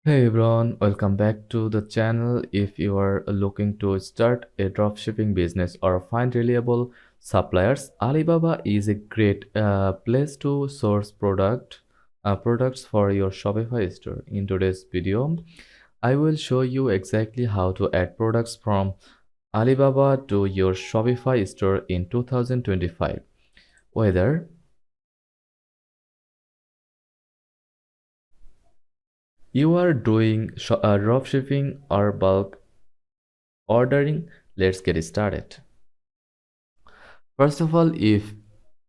Hey everyone, welcome back to the channel. If you are looking to start a dropshipping business or find reliable suppliers, Alibaba is a great place to source products for your Shopify store. In today's video, I will show you exactly how to add products from Alibaba to your Shopify store in 2025. Whether you are doing dropshipping or bulk ordering, let's get started. First of all, if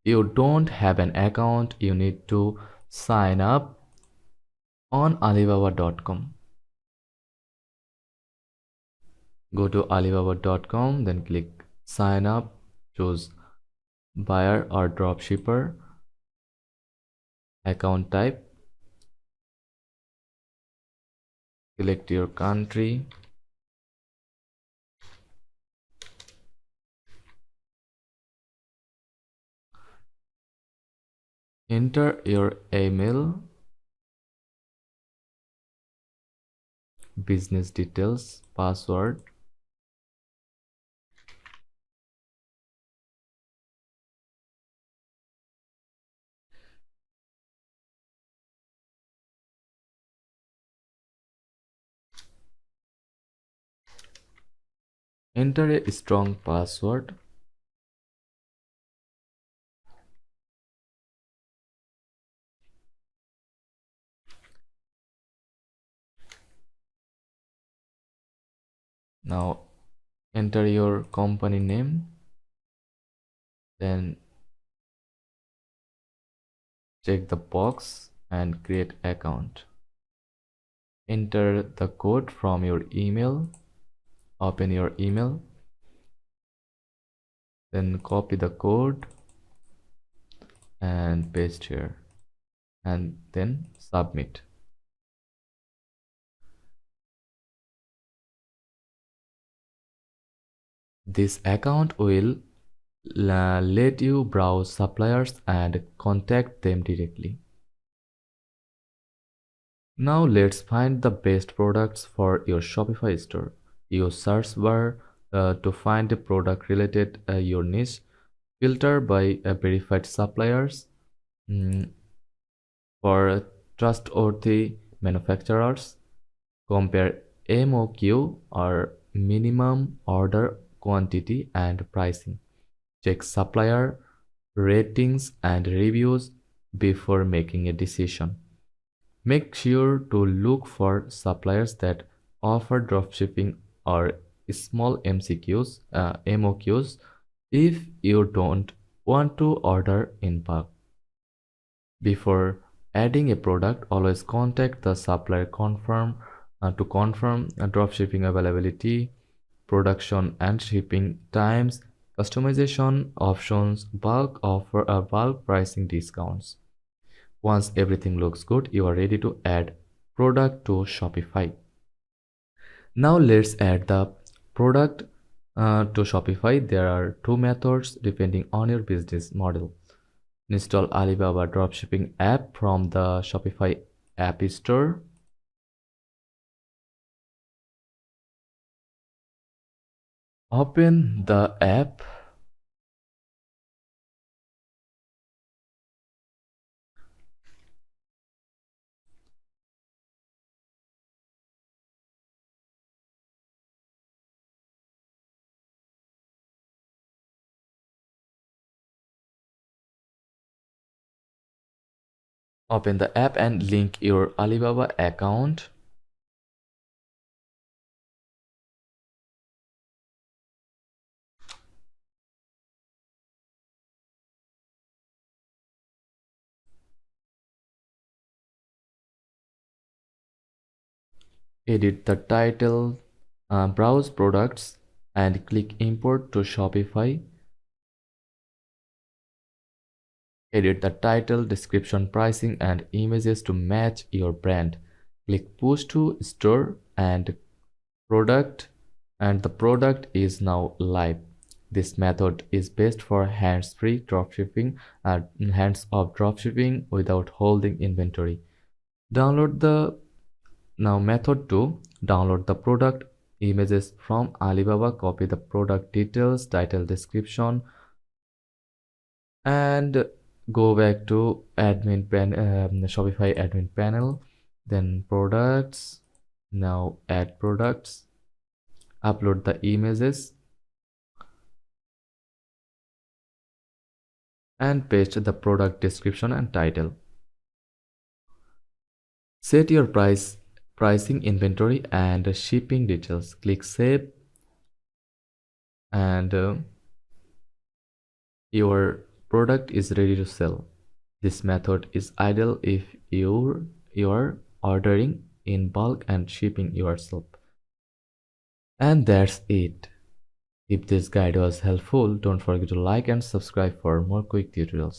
you don't have an account, you need to sign up on Alibaba.com. Go to Alibaba.com, then click sign up, choose buyer or dropshipper, account type, select your country, enter your email, business details, password, enter a strong password. Now enter your company name, then check the box and create account. Enter the code from your email, open your email, then copy the code and paste here and then submit. This account will let you browse suppliers and contact them directly. Now let's find the best products for your Shopify store. Use search bar to find a product related your niche. Filter by verified suppliers. For trustworthy manufacturers, compare MOQ or minimum order quantity and pricing. Check supplier ratings and reviews before making a decision. Make sure to look for suppliers that offer dropshipping or small MOQs if you don't want to order in bulk. Before adding a product, always contact the supplier to confirm dropshipping availability, production and shipping times, customization options, bulk pricing discounts. Once everything looks good, you are ready to add product to Shopify. Now let's add the product to Shopify. There are two methods depending on your business model. Install Alibaba dropshipping app from the Shopify app store. Open the app. Open the app and link your Alibaba account. Edit the title, browse products, and click import to Shopify. Edit the title, description, pricing, and images to match your brand. Click push to store and product, and the product is now live. This method is best for hands-free dropshipping and hands-off dropshipping without holding inventory. Download the Now method 2, download the product images from Alibaba, copy the product details, title, description, and go back to Shopify admin panel, then products. Now add products, upload the images, and paste the product description and title. Set your pricing, inventory, and shipping details. Click save, and your product is ready to sell. This method is ideal if you're ordering in bulk and shipping yourself. And that's it. If this guide was helpful, don't forget to like and subscribe for more quick tutorials.